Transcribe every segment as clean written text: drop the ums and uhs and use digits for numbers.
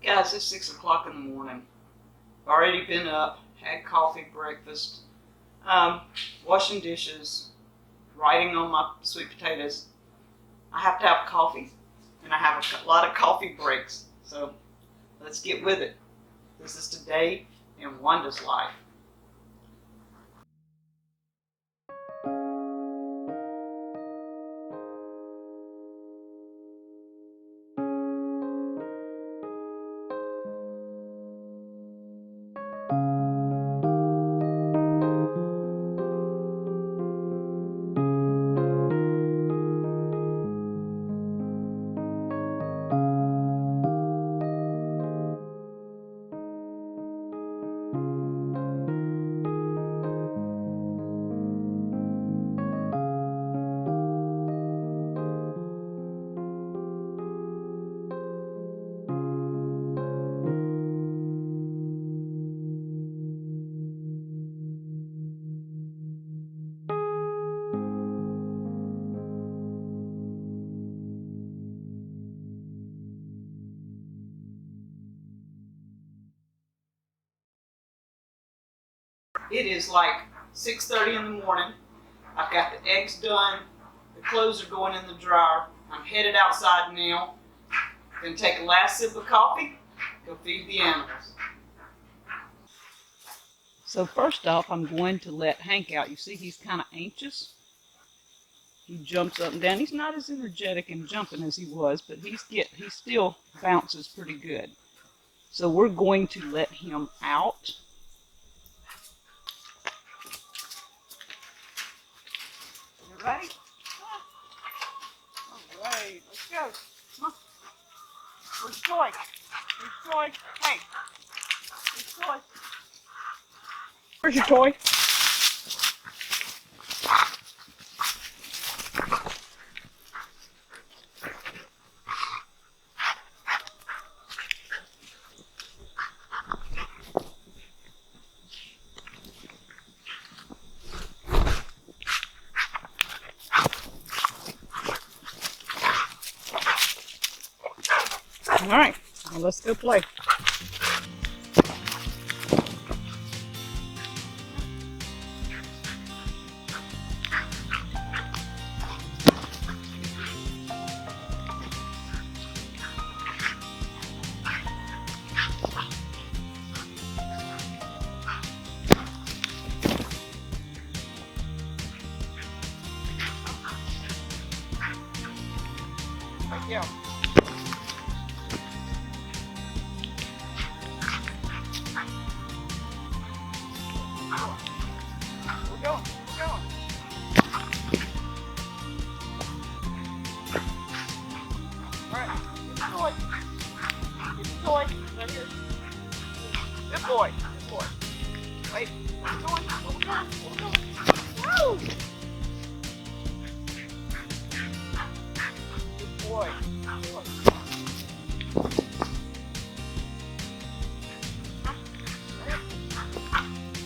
Guys, it's 6 o'clock in the morning. Already been up, had coffee, breakfast, washing dishes, writing on my sweet potatoes. I have to have coffee, and I have a lot of coffee breaks. So let's get with it. This is Danny and Wanda's life. It is like 6:30 in the morning. I've got the eggs done. The clothes are going in the dryer. I'm headed outside now. Gonna take a last sip of coffee, go feed the animals. So first off, I'm going to let Hank out. You see he's kind of anxious. He jumps up and down. He's not as energetic in jumping as he was, but he still bounces pretty good. So we're going to let him out. Ready? All right, let's go. Come on. Where's Joy? Where's Joy? Hey. Where's Joy? Where's your toy? All right, well, let's go play. Right, yeah. Good boy. Good boy. Wait. Where we going? Where we going? Where we going? Woo! Good boy. Good boy.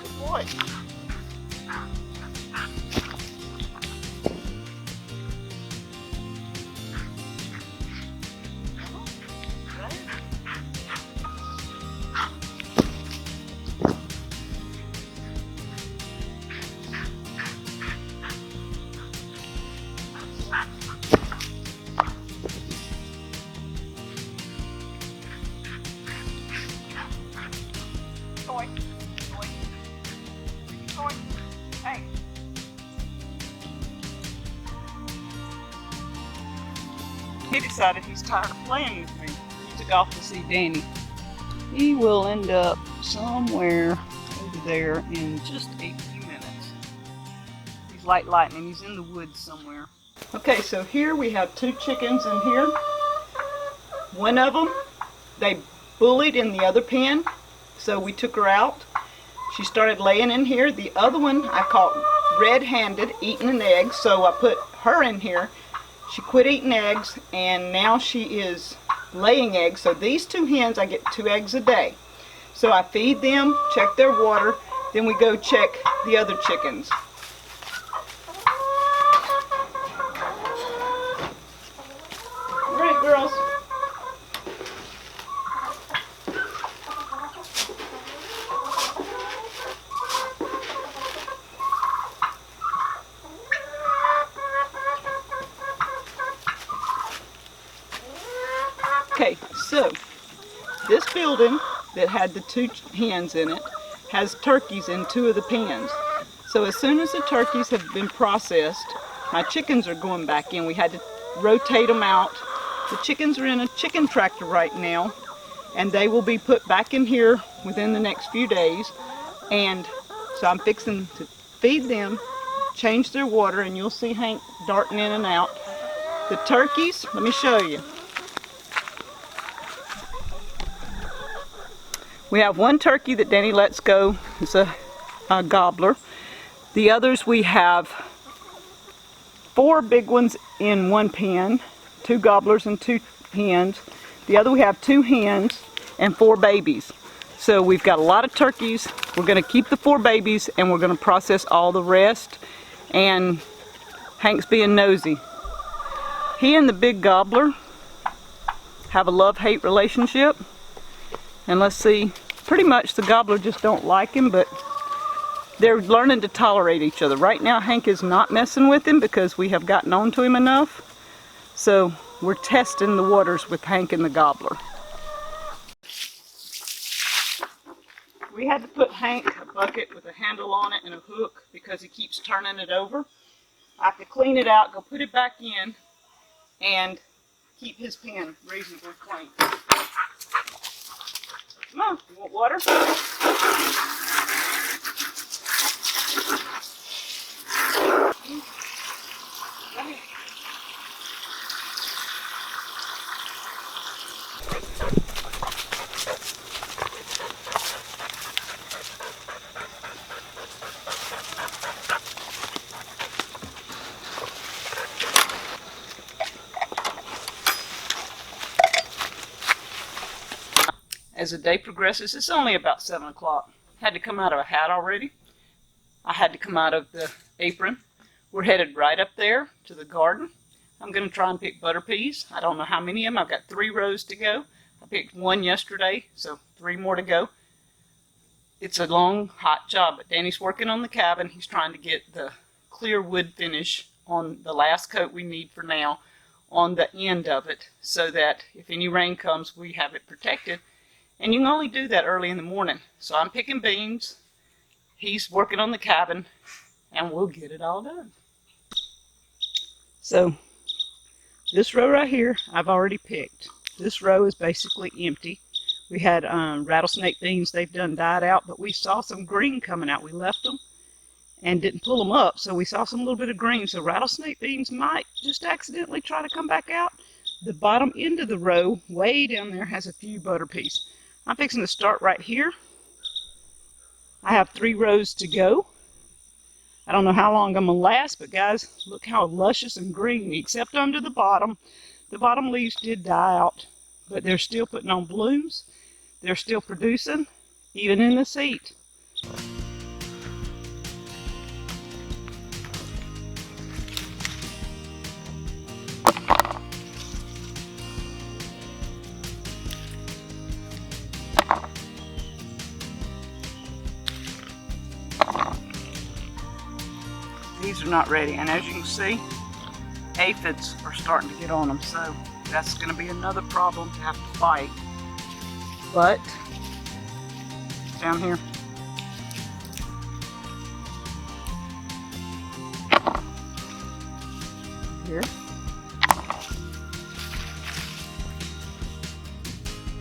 Good boy. Toy. Toy. Toy. Hey. He decided he's tired of playing with me. He took off to see Danny. He will end up somewhere over there in just a few minutes. He's like lightning. He's in the woods somewhere. Okay, so here we have 2 chickens in here. One of them, they bullied in the other pen. So we took her out. She started laying in here. The other one I caught red-handed eating an egg, so I put her in here. She quit eating eggs, and now she is laying eggs. So these 2 hens, I get 2 eggs a day. So I feed them, check their water, then we go check the other chickens. All right, girls. building that had the 2 hens in it has turkeys in 2 of the pens. So as soon as the turkeys have been processed, my chickens are going back in. We had to rotate them out. The chickens are in a chicken tractor right now, and they will be put back in here within the next few days. And so I'm fixing to feed them, change their water, and you'll see Hank darting in and out. The turkeys, let me show you. We have 1 turkey that Danny lets go. It's a gobbler. The others, we have 4 big ones in 1 pen, 2 gobblers and 2 hens. The other, we have 2 hens and 4 babies. So we've got a lot of turkeys. We're going to keep the 4 babies, and we're going to process all the rest. And Hank's being nosy. He and the big gobbler have a love-hate relationship. And let's see, pretty much the gobbler just don't like him, but they're learning to tolerate each other. Right now, Hank is not messing with him because we have gotten on to him enough. So we're testing the waters with Hank and the gobbler. We had to put Hank a bucket with a handle on it and a hook because he keeps turning it over. I have to clean it out, go put it back in, and keep his pen reasonably clean. Come on, you want water? As the day progresses, it's only about 7 o'clock. Had to come out of a hat already. I had to come out of the apron. We're headed right up there to the garden. I'm going to try and pick butter peas. I don't know how many of them. I've got 3 rows to go. I picked 1 yesterday, so 3 more to go. It's a long, hot job, but Danny's working on the cabin. He's trying to get the clear wood finish on the last coat we need for now on the end of it, so that if any rain comes, we have it protected. And you can only do that early in the morning. So I'm picking beans, he's working on the cabin, and we'll get it all done. So this row right here, I've already picked. This row is basically empty. We had rattlesnake beans. They've done died out, but we saw some green coming out. We left them and didn't pull them up, so we saw some little bit of green. So rattlesnake beans might just accidentally try to come back out. The bottom end of the row, way down there, has a few butter peas. I'm fixing to start right here. I have 3 rows to go. I don't know how long I'm going to last, but guys, look how luscious and green, except under the bottom. The bottom leaves did die out, but they're still putting on blooms. They're still producing, even in this heat. These are not ready, and as you can see, aphids are starting to get on them, so that's going to be another problem to have to fight. But down here,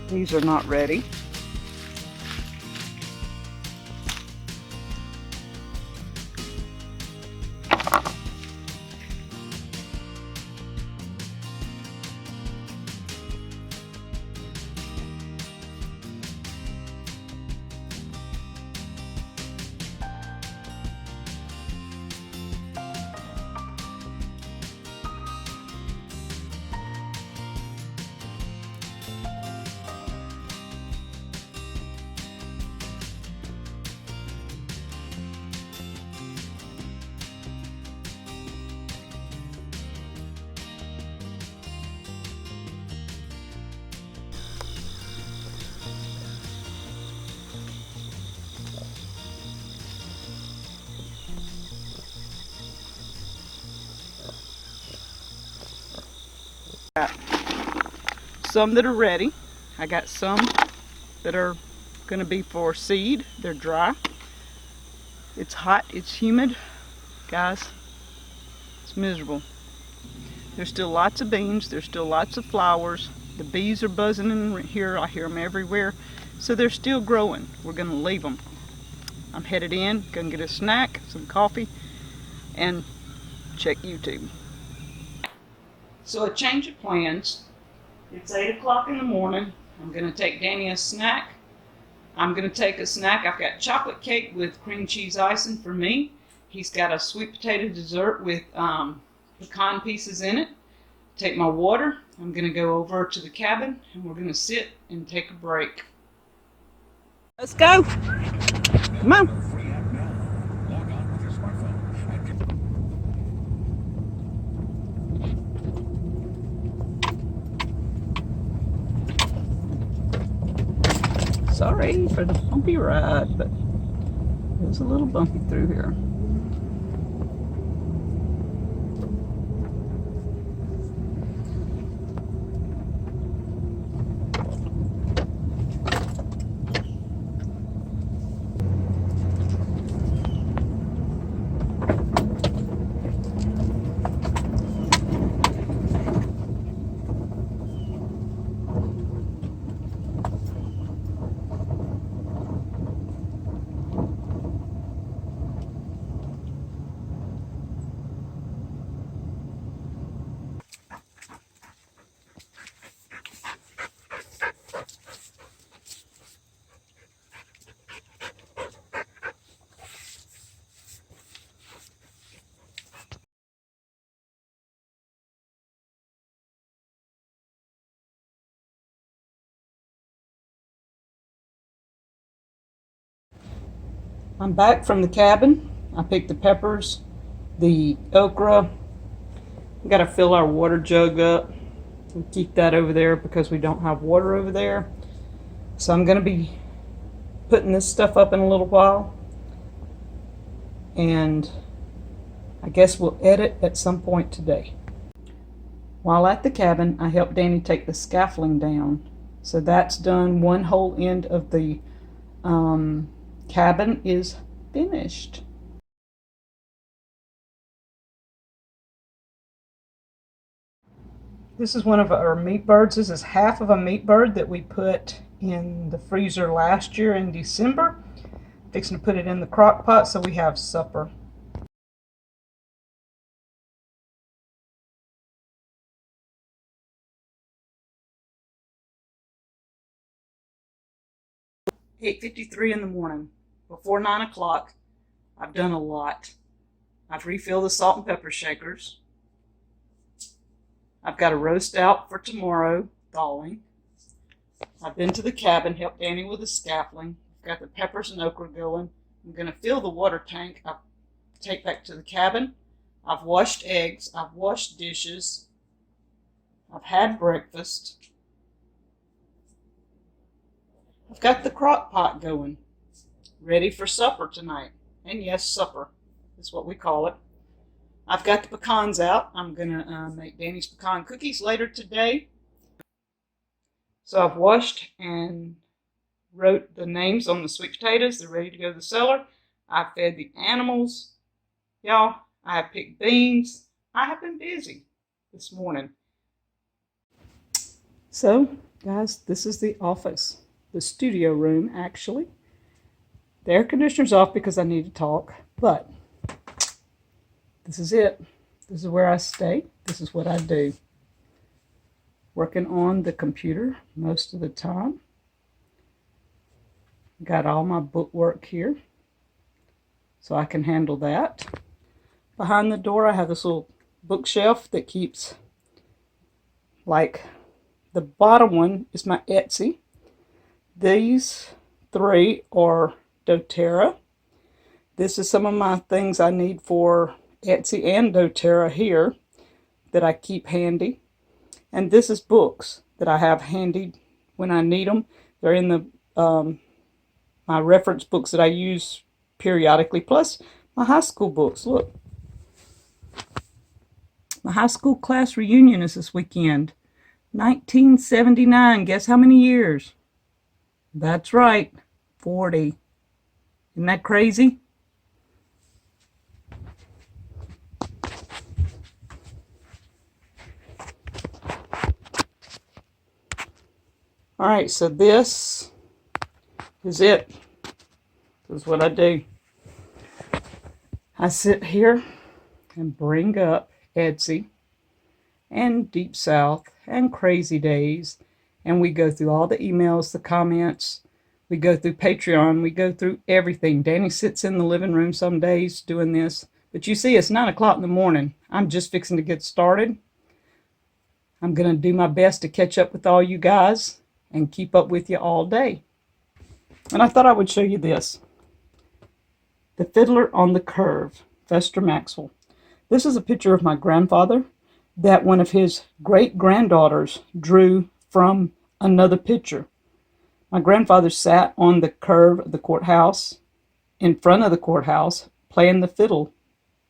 these are not ready. Got some that are ready. I got some that are going to be for seed. They're dry. It's hot, it's humid. Guys, it's miserable. There's still lots of beans, there's still lots of flowers. The bees are buzzing in here, I hear them everywhere. So they're still growing. We're going to leave them. I'm headed in, going to get a snack, some coffee, and check YouTube. So a change of plans. It's 8 o'clock in the morning. I'm going to take Danny a snack. I'm going to take a snack. I've got chocolate cake with cream cheese icing for me. He's got a sweet potato dessert with pecan pieces in it. Take my water. I'm going to go over to the cabin and we're going to sit and take a break. Let's go. Come on. Sorry for the bumpy ride, but it was a little bumpy through here. I'm back from the cabin. I picked the peppers, the okra. We got to fill our water jug up. We keep that over there because we don't have water over there. So I'm going to be putting this stuff up in a little while. And I guess we'll edit at some point today. While at the cabin, I helped Danny take the scaffolding down. So that's done. One whole end of the cabin is finished. This is one of our meat birds. This is half of a meat bird that we put in the freezer last year in December. Fixing to put it in the crock pot so we have supper. "8:53 in the morning. Before 9 o'clock, I've done a lot. I've refilled the salt and pepper shakers. I've got a roast out for tomorrow, thawing. I've been to the cabin, helped Danny with the scaffolding. I've got the peppers and okra going. I'm going to fill the water tank. I'll take back to the cabin. I've washed eggs. I've washed dishes. I've had breakfast. I've got the crock pot going, ready for supper tonight. And yes, supper is what we call it. I've got the pecans out. I'm going to make Danny's pecan cookies later today. So I've washed and wrote the names on the sweet potatoes. They're ready to go to the cellar. I fed the animals. Y'all, I have picked beans. I have been busy this morning. So, guys, this is the office. The studio room, actually. The air conditioner's off because I need to talk, but this is it. This is where I stay. This is what I do. Working on the computer most of the time. Got all my bookwork here, so I can handle that. Behind the door, I have this little bookshelf that keeps, like, the bottom one is my Etsy. These three are doTERRA. This is some of my things I need for Etsy and doTERRA here that I keep handy. And this is books that I have handy when I need them. They're in the my reference books that I use periodically, plus my high school books. Look, my high school class reunion is this weekend. 1979. Guess how many years? That's right, 40. Isn't that crazy? All right, so this is it. This is what I do. I sit here and bring up Etsy and Deep South and Crazy Days, and we go through all the emails, the comments. We go through Patreon. We go through everything. Danny sits in the living room some days doing this. But you see, it's 9 o'clock in the morning. I'm just fixing to get started. I'm going to do my best to catch up with all you guys and keep up with you all day. And I thought I would show you this. The Fiddler on the Curve, Fester Maxwell. This is a picture of my grandfather that one of his great-granddaughters drew from another picture. My grandfather sat on the curve of the courthouse, in front of the courthouse, playing the fiddle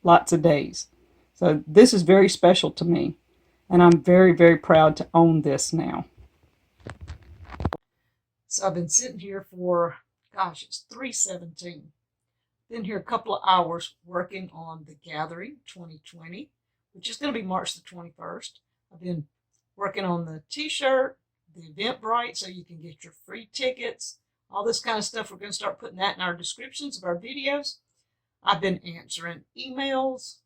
lots of days. So this is very special to me, and I'm very, very proud to own this now. So I've been sitting here for, gosh, it's 3:17. Been here a couple of hours working on the Gathering 2020, which is going to be March the 21st. I've been working on the T-shirt, the Eventbrite, so you can get your free tickets, all this kind of stuff. We're going to start putting that in our descriptions of our videos. I've been answering emails.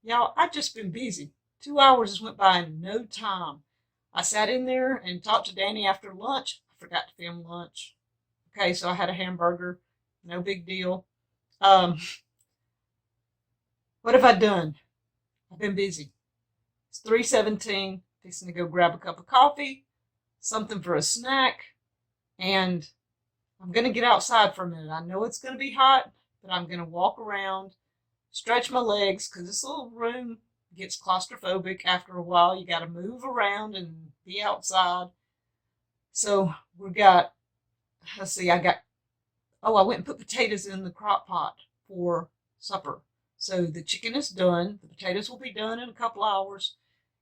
Y'all, I've just been busy. 2 hours has went by in no time. I sat in there and talked to Danny after lunch. I forgot to film lunch. Okay, so I had a hamburger. No big deal. What have I done? I've been busy. It's 3:17. Fixing to go grab a cup of coffee, something for a snack, and I'm going to get outside for a minute. I know it's going to be hot, but I'm going to walk around, stretch my legs, because this little room gets claustrophobic after a while. You got to move around and be outside. So we got, let's see, I went and put potatoes in the crock pot for supper. So the chicken is done. The potatoes will be done in a couple hours,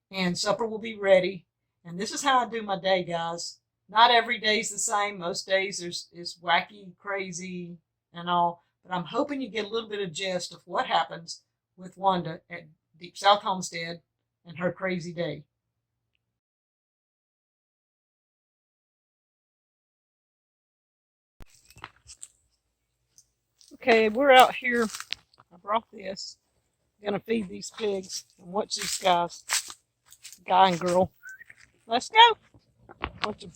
and supper will be ready. And this is how I do my day, guys. Not every day's the same. Most days is wacky, crazy, and all. But I'm hoping you get a little bit of gist of what happens with Wanda at Deep South Homestead and her crazy day. Okay, we're out here. I brought this. I'm gonna feed these pigs and watch these guys, guy and girl. Let's go. Watch them.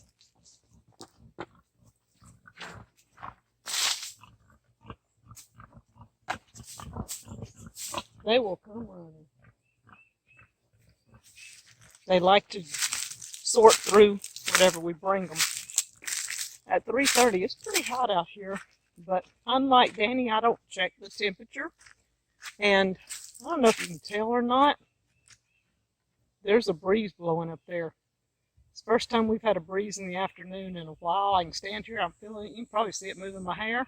They will come running. They like to sort through whatever we bring them. At 3:30, it's pretty hot out here, but unlike Danny, I don't check the temperature. And I don't know if you can tell or not, there's a breeze blowing up there. It's the first time we've had a breeze in the afternoon in a while. I can stand here, I'm feeling it. You can probably see it moving my hair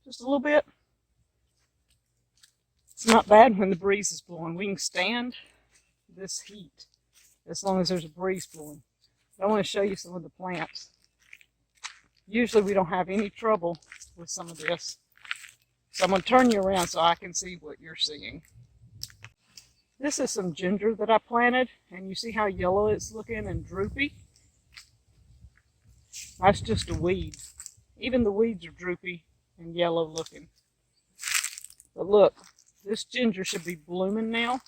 just a little bit. It's not bad when the breeze is blowing. We can stand this heat as long as there's a breeze blowing. But I want to show you some of the plants. Usually we don't have any trouble with some of this. So I'm going to turn you around so I can see what you're seeing. This is some ginger that I planted, and you see how yellow it's looking and droopy? That's just a weed. Even the weeds are droopy and yellow looking. But look, this ginger should be blooming now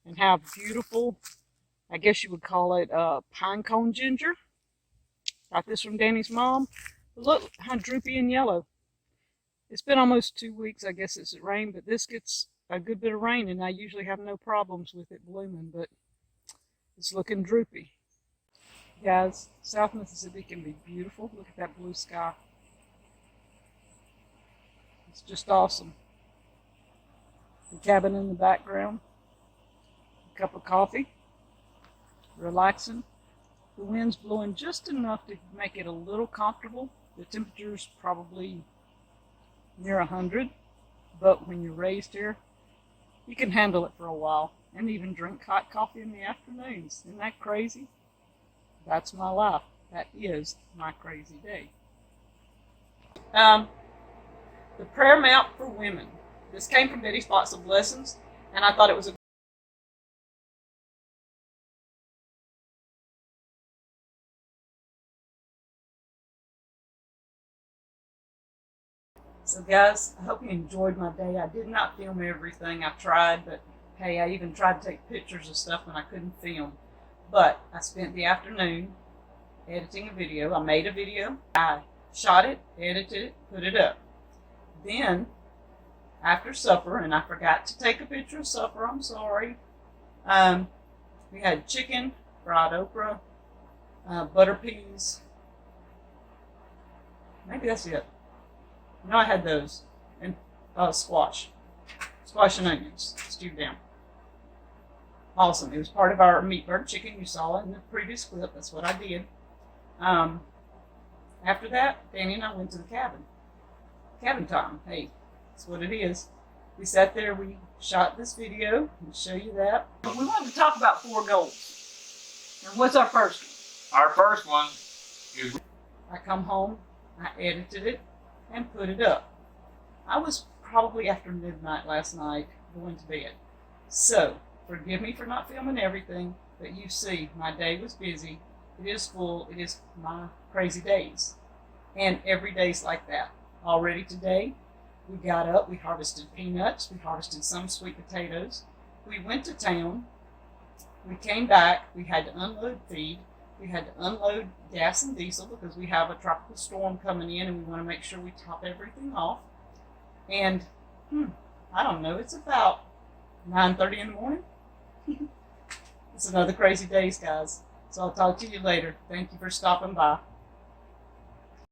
and have beautiful, I guess you would call it pine cone ginger. Got this from Danny's mom. But look how droopy and yellow. It's been almost 2 weeks, I guess it's rained, but this gets a good bit of rain, and I usually have no problems with it blooming, but it's looking droopy. Guys, South Mississippi can be beautiful. Look at that blue sky. It's just awesome. The cabin in the background, a cup of coffee, relaxing. The wind's blowing just enough to make it a little comfortable. The temperature's probably near 100, but when you're raised here, you can handle it for a while and even drink hot coffee in the afternoons. Isn't that crazy? That's my life. That is my crazy day. The prayer mount for women. This came from Betty's Box of Blessings, and I thought it was a So guys, I hope you enjoyed my day. I did not film everything. I tried, but hey, I even tried to take pictures of stuff when I couldn't film. But I spent the afternoon editing a video. I made a video. I shot it, edited it, put it up. Then, after supper, and I forgot to take a picture of supper, I'm sorry. We had chicken, fried okra, butter peas. Maybe that's it. No, I had those. And squash. Squash and onions stewed down. Awesome. It was part of our meat bird chicken you saw in the previous clip. That's what I did. After that, Danny and I went to the cabin. Cabin time. Hey, that's what it is. We sat there, we shot this video. I'll show you that. We wanted to talk about 4 goals. And what's our first one? Our first one is I come home, I edited it, and put it up. I was probably after midnight last night going to bed. So, forgive me for not filming everything, but you see, my day was busy. It is full. It is my crazy days. And every day's like that. Already today, we got up, we harvested peanuts, we harvested some sweet potatoes. We went to town. We came back, we had to unload feed. We had to unload gas and diesel because we have a tropical storm coming in and we want to make sure we top everything off. And, I don't know, it's about 9:30 in the morning. It's another crazy days, guys. So I'll talk to you later. Thank you for stopping by.